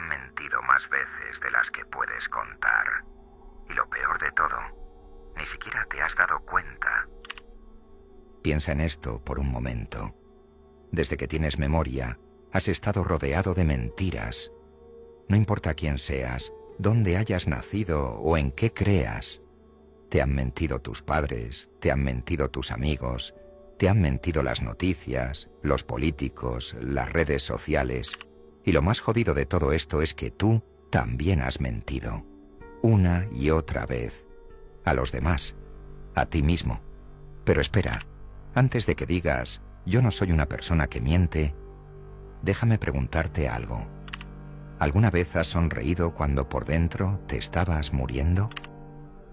han mentido más veces de las que puedes contar. Y lo peor de todo, ni siquiera te has dado cuenta. Piensa en esto por un momento. Desde que tienes memoria, has estado rodeado de mentiras. No importa quién seas, dónde hayas nacido o en qué creas. Te han mentido tus padres, te han mentido tus amigos, te han mentido las noticias, los políticos, las redes sociales. Y lo más jodido de todo esto es que tú también has mentido. Una y otra vez. A los demás. A ti mismo. Pero espera, antes de que digas, yo no soy una persona que miente, déjame preguntarte algo. ¿Alguna vez has sonreído cuando por dentro te estabas muriendo?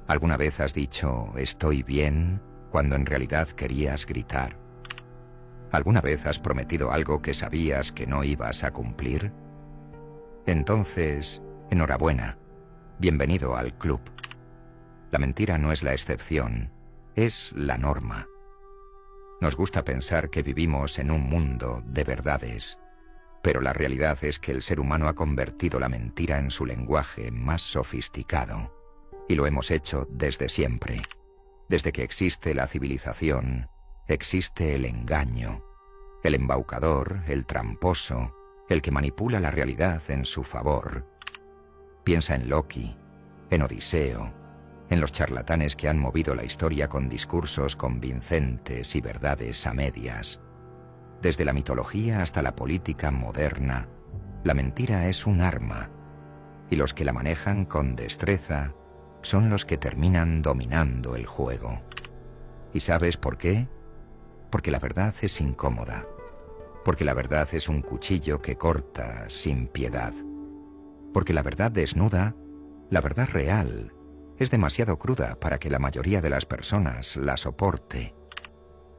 ¿Alguna vez has dicho, estoy bien, cuando en realidad querías gritar? ¿Alguna vez has prometido algo que sabías que no ibas a cumplir? Entonces, enhorabuena. Bienvenido al club. La mentira no es la excepción, es la norma. Nos gusta pensar que vivimos en un mundo de verdades, pero la realidad es que el ser humano ha convertido la mentira en su lenguaje más sofisticado, y lo hemos hecho desde siempre. Desde que existe la civilización, existe el engaño, el embaucador, el tramposo, el que manipula la realidad en su favor. Piensa en Loki, en Odiseo, en los charlatanes que han movido la historia con discursos convincentes y verdades a medias. Desde la mitología hasta la política moderna, la mentira es un arma, y los que la manejan con destreza son los que terminan dominando el juego. ¿Y sabes por qué? Porque la verdad es incómoda, porque la verdad es un cuchillo que corta sin piedad, porque la verdad desnuda, la verdad real, es demasiado cruda para que la mayoría de las personas la soporte.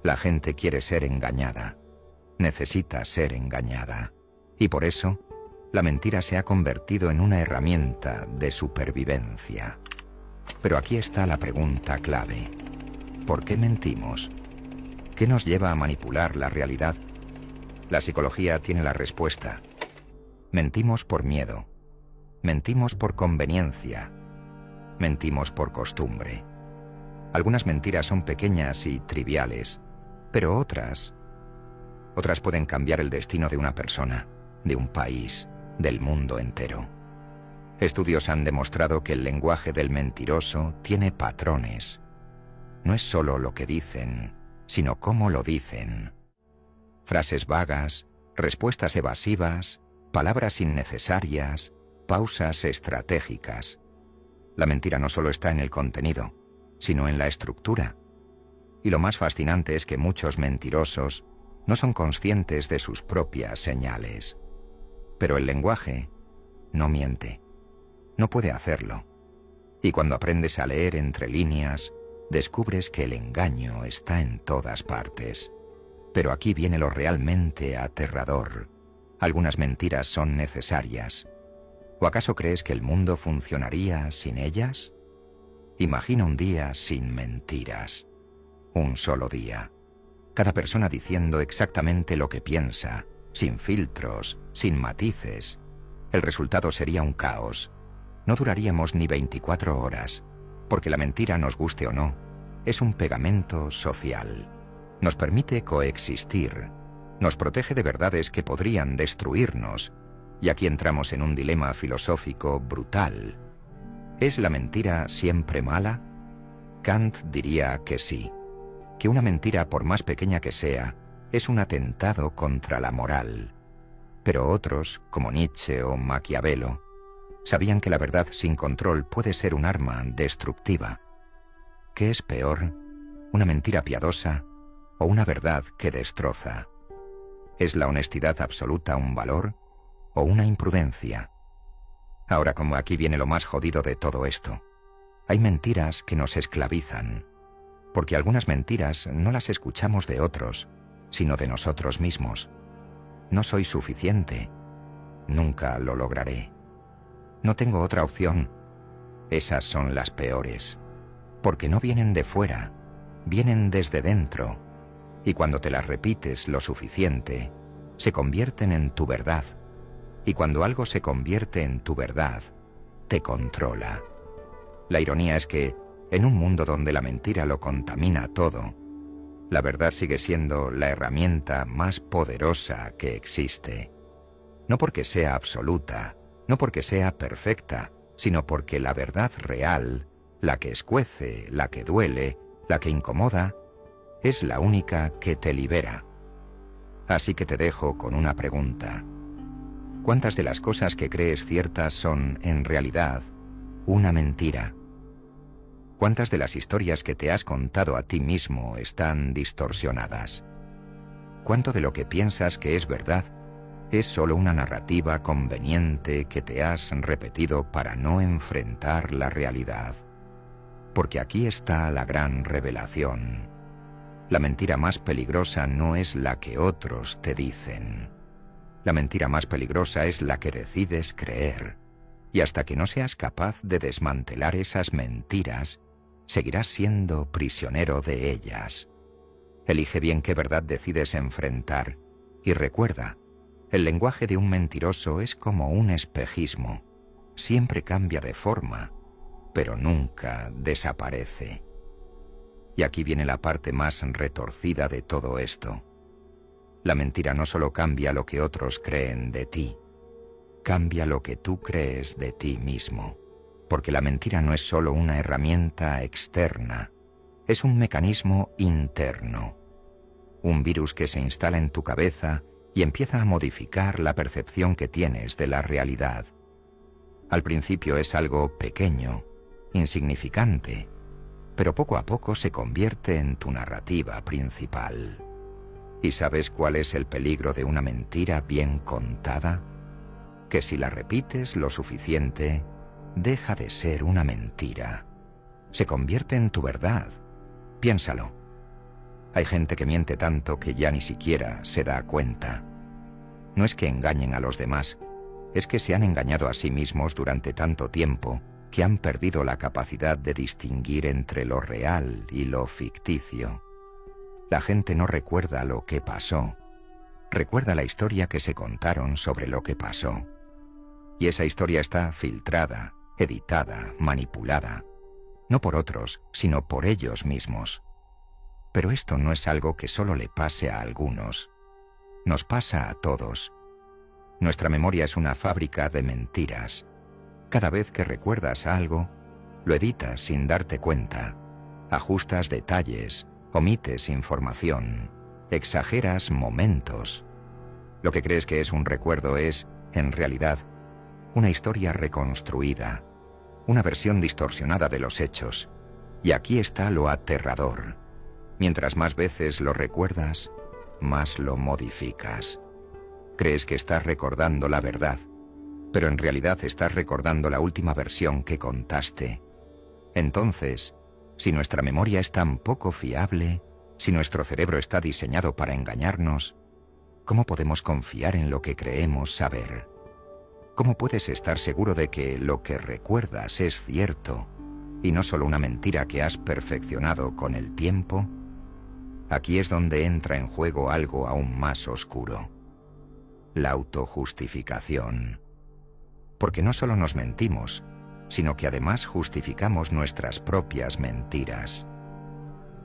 La gente quiere ser engañada, necesita ser engañada, y por eso la mentira se ha convertido en una herramienta de supervivencia. Pero aquí está la pregunta clave. ¿Por qué mentimos? ¿Qué nos lleva a manipular la realidad? La psicología tiene la respuesta. Mentimos por miedo. Mentimos por conveniencia. Mentimos por costumbre. Algunas mentiras son pequeñas y triviales, pero otras pueden cambiar el destino de una persona, de un país, del mundo entero. Estudios han demostrado que el lenguaje del mentiroso tiene patrones. No es solo lo que dicen, sino cómo lo dicen. Frases vagas, respuestas evasivas, palabras innecesarias, pausas estratégicas. La mentira no solo está en el contenido, sino en la estructura. Y lo más fascinante es que muchos mentirosos no son conscientes de sus propias señales. Pero el lenguaje no miente. No puede hacerlo. Y cuando aprendes a leer entre líneas, descubres que el engaño está en todas partes. Pero aquí viene lo realmente aterrador. Algunas mentiras son necesarias. ¿O acaso crees que el mundo funcionaría sin ellas? Imagina un día sin mentiras. Un solo día. Cada persona diciendo exactamente lo que piensa, sin filtros, sin matices. El resultado sería un caos. No duraríamos ni 24 horas, porque la mentira, nos guste o no, es un pegamento social. Nos permite coexistir, nos protege de verdades que podrían destruirnos, y aquí entramos en un dilema filosófico brutal. ¿Es la mentira siempre mala? Kant diría que sí, que una mentira, por más pequeña que sea, es un atentado contra la moral. Pero otros, como Nietzsche o Maquiavelo, sabían que la verdad sin control puede ser un arma destructiva. ¿Qué es peor, una mentira piadosa o una verdad que destroza? ¿Es la honestidad absoluta un valor o una imprudencia? Ahora, como aquí viene lo más jodido de todo esto, hay mentiras que nos esclavizan, porque algunas mentiras no las escuchamos de otros, sino de nosotros mismos. No soy suficiente, nunca lo lograré. No tengo otra opción. Esas son las peores, porque no vienen de fuera, vienen desde dentro, y cuando te las repites lo suficiente, se convierten en tu verdad. Y cuando algo se convierte en tu verdad, te controla. La ironía es que, en un mundo donde la mentira lo contamina todo, la verdad sigue siendo la herramienta más poderosa que existe. No porque sea absoluta, no porque sea perfecta, sino porque la verdad real, la que escuece, la que duele, la que incomoda, es la única que te libera. Así que te dejo con una pregunta. ¿Cuántas de las cosas que crees ciertas son, en realidad, una mentira? ¿Cuántas de las historias que te has contado a ti mismo están distorsionadas? ¿Cuánto de lo que piensas que es verdad es solo una narrativa conveniente que te has repetido para no enfrentar la realidad? Porque aquí está la gran revelación. La mentira más peligrosa no es la que otros te dicen. La mentira más peligrosa es la que decides creer. Y hasta que no seas capaz de desmantelar esas mentiras, seguirás siendo prisionero de ellas. Elige bien qué verdad decides enfrentar y recuerda, el lenguaje de un mentiroso es como un espejismo. Siempre cambia de forma, pero nunca desaparece. Y aquí viene la parte más retorcida de todo esto. La mentira no solo cambia lo que otros creen de ti, cambia lo que tú crees de ti mismo. Porque la mentira no es solo una herramienta externa, es un mecanismo interno. Un virus que se instala en tu cabeza y empieza a modificar la percepción que tienes de la realidad. Al principio es algo pequeño, insignificante, pero poco a poco se convierte en tu narrativa principal. ¿Y sabes cuál es el peligro de una mentira bien contada? Que si la repites lo suficiente, deja de ser una mentira. Se convierte en tu verdad. Piénsalo. Hay gente que miente tanto que ya ni siquiera se da cuenta. No es que engañen a los demás, es que se han engañado a sí mismos durante tanto tiempo que han perdido la capacidad de distinguir entre lo real y lo ficticio. La gente no recuerda lo que pasó, recuerda la historia que se contaron sobre lo que pasó. Y esa historia está filtrada, editada, manipulada, no por otros, sino por ellos mismos. Pero esto no es algo que solo le pase a algunos. Nos pasa a todos. Nuestra memoria es una fábrica de mentiras. Cada vez que recuerdas algo, lo editas sin darte cuenta, ajustas detalles, omites información, exageras momentos. Lo que crees que es un recuerdo es, en realidad, una historia reconstruida, una versión distorsionada de los hechos. Y aquí está lo aterrador. Mientras más veces lo recuerdas, más lo modificas. Crees que estás recordando la verdad, pero en realidad estás recordando la última versión que contaste. Entonces, si nuestra memoria es tan poco fiable, si nuestro cerebro está diseñado para engañarnos, ¿cómo podemos confiar en lo que creemos saber? ¿Cómo puedes estar seguro de que lo que recuerdas es cierto y no solo una mentira que has perfeccionado con el tiempo? Aquí es donde entra en juego algo aún más oscuro: la autojustificación. Porque no solo nos mentimos, sino que además justificamos nuestras propias mentiras.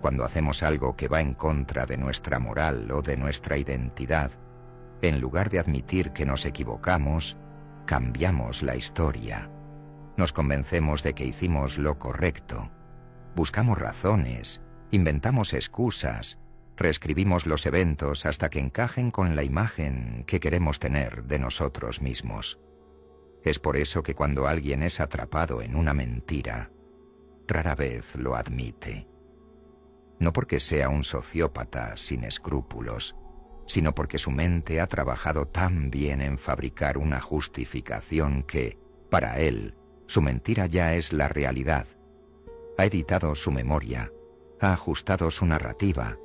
Cuando hacemos algo que va en contra de nuestra moral o de nuestra identidad, en lugar de admitir que nos equivocamos, cambiamos la historia. Nos convencemos de que hicimos lo correcto. Buscamos razones, inventamos excusas, reescribimos los eventos hasta que encajen con la imagen que queremos tener de nosotros mismos. Es por eso que cuando alguien es atrapado en una mentira, rara vez lo admite. No porque sea un sociópata sin escrúpulos, sino porque su mente ha trabajado tan bien en fabricar una justificación que, para él, su mentira ya es la realidad. Ha editado su memoria, ha ajustado su narrativa,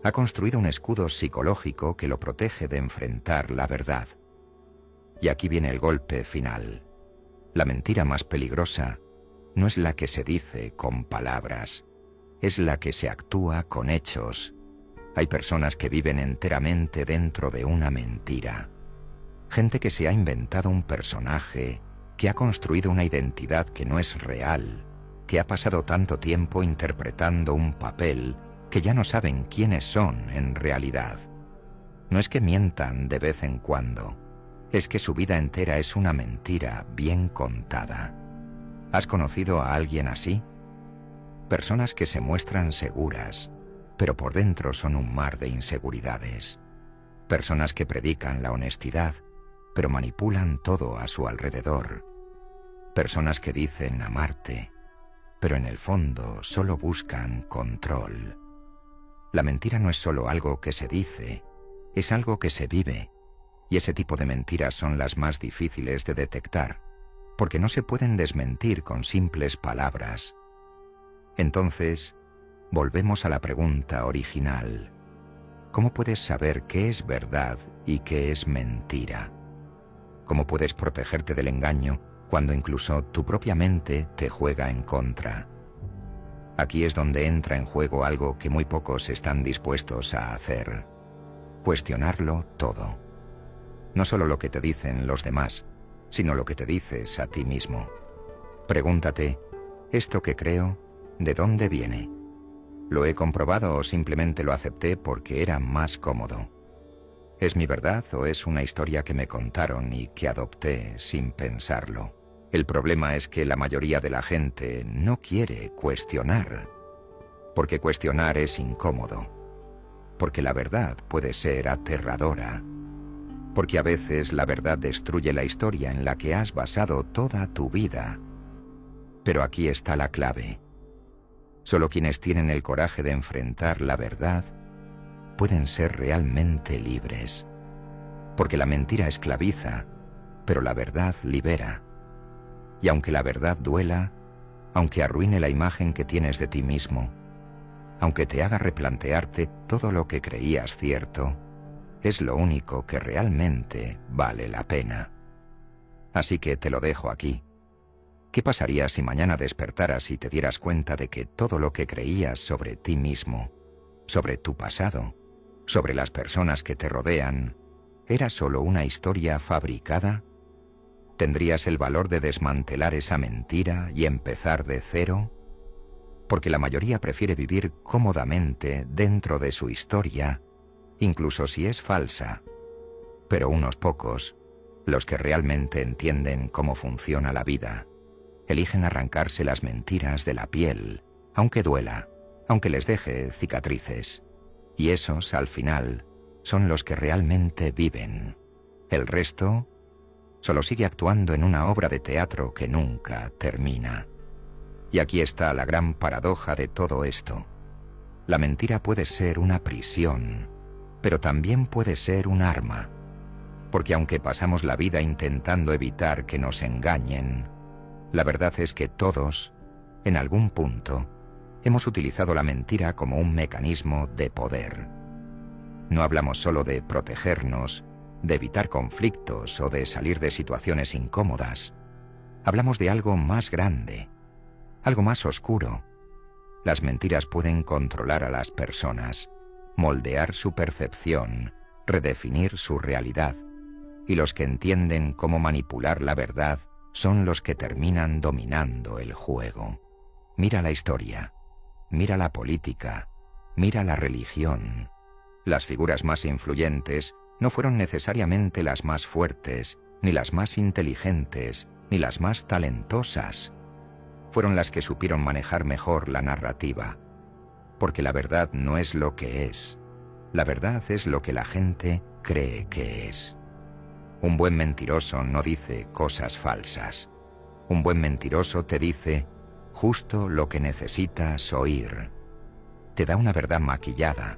ha construido un escudo psicológico que lo protege de enfrentar la verdad. Y aquí viene el golpe final. La mentira más peligrosa no es la que se dice con palabras, es la que se actúa con hechos. Hay personas que viven enteramente dentro de una mentira. Gente que se ha inventado un personaje, que ha construido una identidad que no es real, que ha pasado tanto tiempo interpretando un papel que ya no saben quiénes son en realidad. No es que mientan de vez en cuando, es que su vida entera es una mentira bien contada. ¿Has conocido a alguien así? Personas que se muestran seguras, pero por dentro son un mar de inseguridades. Personas que predican la honestidad, pero manipulan todo a su alrededor. Personas que dicen amarte, pero en el fondo solo buscan control. La mentira no es solo algo que se dice, es algo que se vive, y ese tipo de mentiras son las más difíciles de detectar, porque no se pueden desmentir con simples palabras. Entonces, volvemos a la pregunta original. ¿Cómo puedes saber qué es verdad y qué es mentira? ¿Cómo puedes protegerte del engaño cuando incluso tu propia mente te juega en contra? Aquí es donde entra en juego algo que muy pocos están dispuestos a hacer: cuestionarlo todo. No solo lo que te dicen los demás, sino lo que te dices a ti mismo. Pregúntate, ¿esto que creo, de dónde viene? ¿Lo he comprobado o simplemente lo acepté porque era más cómodo? ¿Es mi verdad o es una historia que me contaron y que adopté sin pensarlo? El problema es que la mayoría de la gente no quiere cuestionar, porque cuestionar es incómodo, porque la verdad puede ser aterradora, porque a veces la verdad destruye la historia en la que has basado toda tu vida. Pero aquí está la clave. Solo quienes tienen el coraje de enfrentar la verdad pueden ser realmente libres, porque la mentira esclaviza, pero la verdad libera. Y aunque la verdad duela, aunque arruine la imagen que tienes de ti mismo, aunque te haga replantearte todo lo que creías cierto, es lo único que realmente vale la pena. Así que te lo dejo aquí. ¿Qué pasaría si mañana despertaras y te dieras cuenta de que todo lo que creías sobre ti mismo, sobre tu pasado, sobre las personas que te rodean, era solo una historia fabricada? ¿Tendrías el valor de desmantelar esa mentira y empezar de cero? Porque la mayoría prefiere vivir cómodamente dentro de su historia, incluso si es falsa. Pero unos pocos, los que realmente entienden cómo funciona la vida, eligen arrancarse las mentiras de la piel, aunque duela, aunque les deje cicatrices. Y esos, al final, son los que realmente viven. El resto solo sigue actuando en una obra de teatro que nunca termina. Y aquí está la gran paradoja de todo esto. La mentira puede ser una prisión, pero también puede ser un arma. Porque aunque pasamos la vida intentando evitar que nos engañen, la verdad es que todos, en algún punto, hemos utilizado la mentira como un mecanismo de poder. No hablamos solo de protegernos, de evitar conflictos o de salir de situaciones incómodas. Hablamos de algo más grande, algo más oscuro. Las mentiras pueden controlar a las personas, moldear su percepción, redefinir su realidad, y los que entienden cómo manipular la verdad son los que terminan dominando el juego. Mira la historia, mira la política, mira la religión. Las figuras más influyentes no fueron necesariamente las más fuertes, ni las más inteligentes, ni las más talentosas. Fueron las que supieron manejar mejor la narrativa, porque la verdad no es lo que es. La verdad es lo que la gente cree que es. Un buen mentiroso no dice cosas falsas. Un buen mentiroso te dice justo lo que necesitas oír. Te da una verdad maquillada.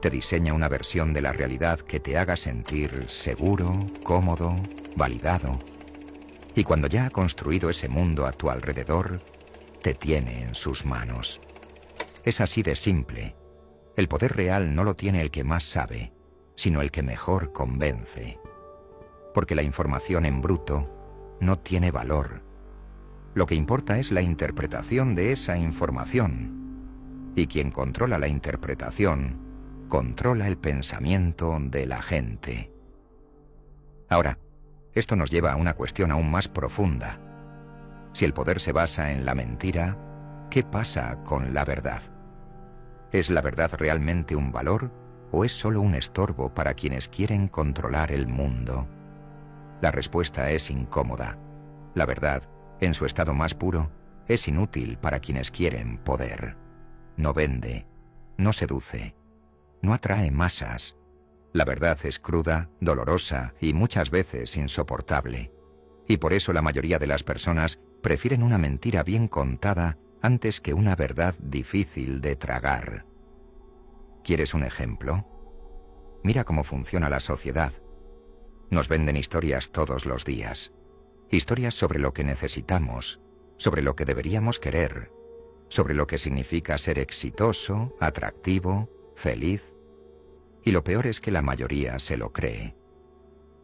Te diseña una versión de la realidad que te haga sentir seguro, cómodo, validado. Y cuando ya ha construido ese mundo a tu alrededor, te tiene en sus manos. Es así de simple. El poder real no lo tiene el que más sabe, sino el que mejor convence. Porque la información en bruto no tiene valor. Lo que importa es la interpretación de esa información. Y quien controla la interpretación, controla el pensamiento de la gente. Ahora, esto nos lleva a una cuestión aún más profunda. Si el poder se basa en la mentira, ¿qué pasa con la verdad? ¿Es la verdad realmente un valor o es solo un estorbo para quienes quieren controlar el mundo? La respuesta es incómoda. La verdad, en su estado más puro, es inútil para quienes quieren poder. No vende, no seduce, no atrae masas. La verdad es cruda, dolorosa y muchas veces insoportable. Y por eso la mayoría de las personas prefieren una mentira bien contada antes que una verdad difícil de tragar. ¿Quieres un ejemplo? Mira cómo funciona la sociedad. Nos venden historias todos los días. Historias sobre lo que necesitamos, sobre lo que deberíamos querer, sobre lo que significa ser exitoso, atractivo, feliz. Y lo peor es que la mayoría se lo cree,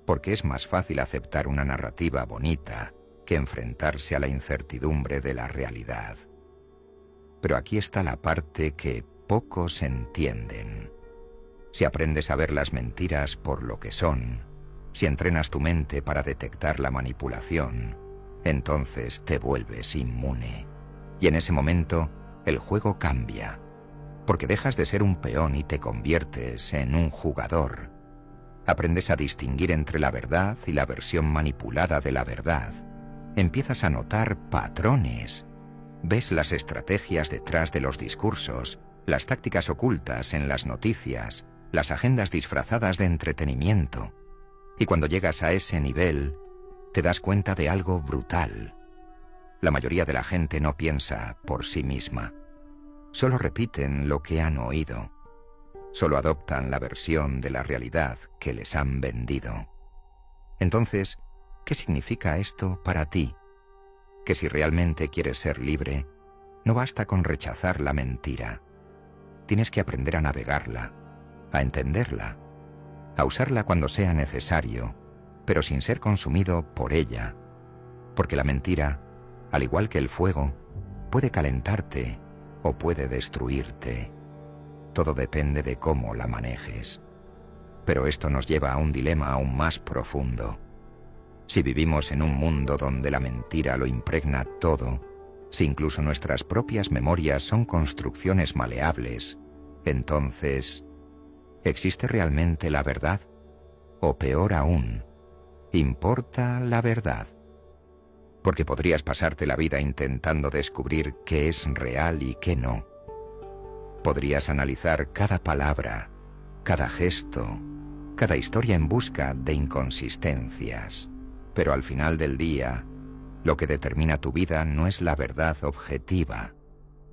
porque es más fácil aceptar una narrativa bonita que enfrentarse a la incertidumbre de la realidad. Pero aquí está la parte que pocos entienden. Si aprendes a ver las mentiras por lo que son, si entrenas tu mente para detectar la manipulación, entonces te vuelves inmune. Y en ese momento, el juego cambia, porque dejas de ser un peón y te conviertes en un jugador. Aprendes a distinguir entre la verdad y la versión manipulada de la verdad. Empiezas a notar patrones. Ves las estrategias detrás de los discursos, las tácticas ocultas en las noticias, las agendas disfrazadas de entretenimiento. Y cuando llegas a ese nivel, te das cuenta de algo brutal. La mayoría de la gente no piensa por sí misma. Solo repiten lo que han oído. Solo adoptan la versión de la realidad que les han vendido. Entonces, ¿qué significa esto para ti? Que si realmente quieres ser libre, no basta con rechazar la mentira. Tienes que aprender a navegarla, a entenderla, a usarla cuando sea necesario, pero sin ser consumido por ella. Porque la mentira, al igual que el fuego, puede calentarte o puede destruirte. Todo depende de cómo la manejes. Pero esto nos lleva a un dilema aún más profundo. Si vivimos en un mundo donde la mentira lo impregna todo, si incluso nuestras propias memorias son construcciones maleables, entonces, ¿existe realmente la verdad? O peor aún, ¿importa la verdad? Porque podrías pasarte la vida intentando descubrir qué es real y qué no. Podrías analizar cada palabra, cada gesto, cada historia en busca de inconsistencias. Pero al final del día, lo que determina tu vida no es la verdad objetiva,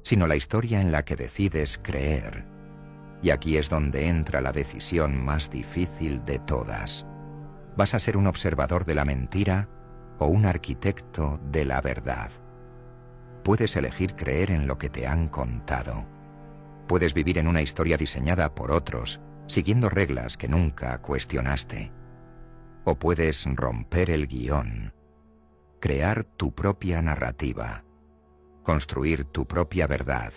sino la historia en la que decides creer. Y aquí es donde entra la decisión más difícil de todas. ¿Vas a ser un observador de la mentira o un arquitecto de la verdad? Puedes elegir creer en lo que te han contado. Puedes vivir en una historia diseñada por otros, siguiendo reglas que nunca cuestionaste. O puedes romper el guión, crear tu propia narrativa, construir tu propia verdad,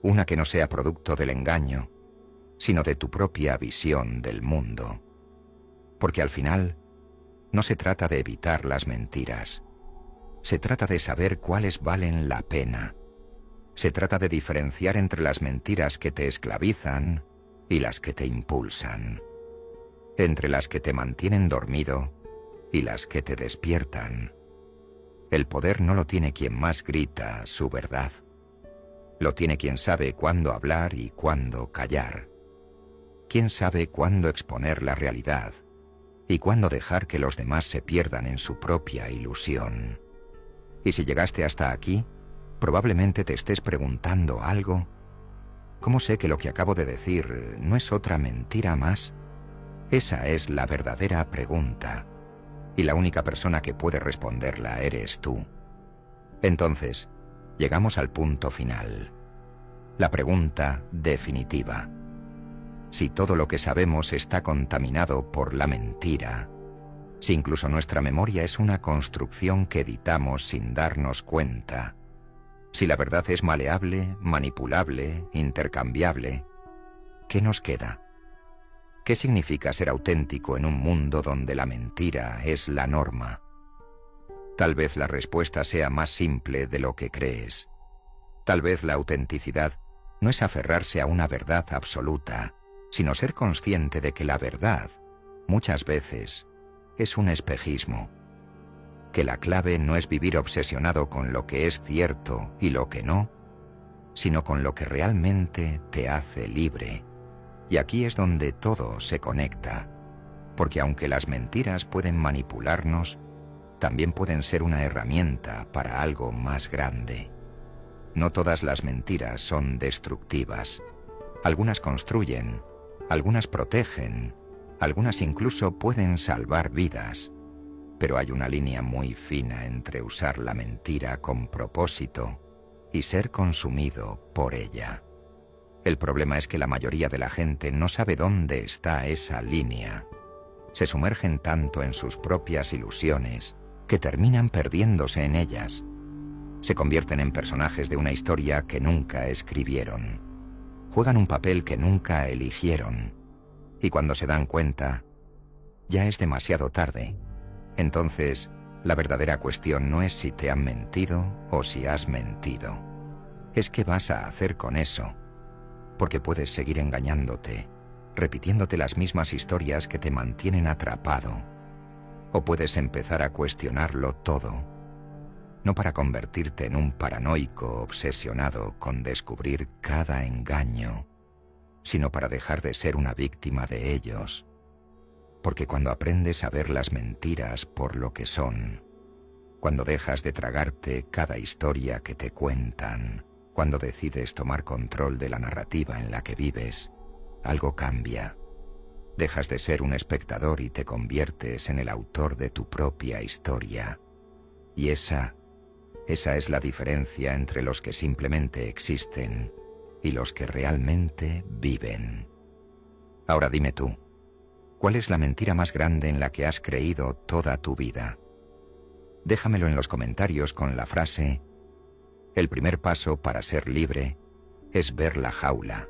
una que no sea producto del engaño, sino de tu propia visión del mundo. Porque al final, no se trata de evitar las mentiras, se trata de saber cuáles valen la pena. Se trata de diferenciar entre las mentiras que te esclavizan y las que te impulsan, entre las que te mantienen dormido y las que te despiertan. El poder no lo tiene quien más grita su verdad. Lo tiene quien sabe cuándo hablar y cuándo callar. Quien sabe cuándo exponer la realidad y cuándo dejar que los demás se pierdan en su propia ilusión. Y si llegaste hasta aquí, probablemente te estés preguntando algo. ¿Cómo sé que lo que acabo de decir no es otra mentira más? Esa es la verdadera pregunta, y la única persona que puede responderla eres tú. Entonces, llegamos al punto final, la pregunta definitiva. Si todo lo que sabemos está contaminado por la mentira, si incluso nuestra memoria es una construcción que editamos sin darnos cuenta, si la verdad es maleable, manipulable, intercambiable, ¿qué nos queda? ¿Qué significa ser auténtico en un mundo donde la mentira es la norma? Tal vez la respuesta sea más simple de lo que crees. Tal vez la autenticidad no es aferrarse a una verdad absoluta, sino ser consciente de que la verdad, muchas veces, es un espejismo. Que la clave no es vivir obsesionado con lo que es cierto y lo que no, sino con lo que realmente te hace libre. Y aquí es donde todo se conecta, porque aunque las mentiras pueden manipularnos, también pueden ser una herramienta para algo más grande. No todas las mentiras son destructivas. Algunas construyen, algunas protegen, algunas incluso pueden salvar vidas. Pero hay una línea muy fina entre usar la mentira con propósito y ser consumido por ella. El problema es que la mayoría de la gente no sabe dónde está esa línea. Se sumergen tanto en sus propias ilusiones que terminan perdiéndose en ellas. Se convierten en personajes de una historia que nunca escribieron. Juegan un papel que nunca eligieron. Y cuando se dan cuenta, ya es demasiado tarde. Entonces, la verdadera cuestión no es si te han mentido o si has mentido. Es qué vas a hacer con eso. Porque puedes seguir engañándote, repitiéndote las mismas historias que te mantienen atrapado. O puedes empezar a cuestionarlo todo, no para convertirte en un paranoico obsesionado con descubrir cada engaño, sino para dejar de ser una víctima de ellos. Porque cuando aprendes a ver las mentiras por lo que son, cuando dejas de tragarte cada historia que te cuentan, cuando decides tomar control de la narrativa en la que vives, algo cambia. Dejas de ser un espectador y te conviertes en el autor de tu propia historia. Y esa es la diferencia entre los que simplemente existen y los que realmente viven. Ahora dime tú, ¿cuál es la mentira más grande en la que has creído toda tu vida? Déjamelo en los comentarios con la frase: el primer paso para ser libre es ver la jaula.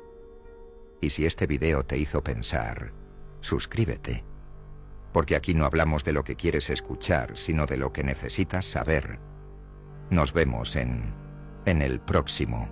Y si este video te hizo pensar, suscríbete, porque aquí no hablamos de lo que quieres escuchar, sino de lo que necesitas saber. Nos vemos en el próximo.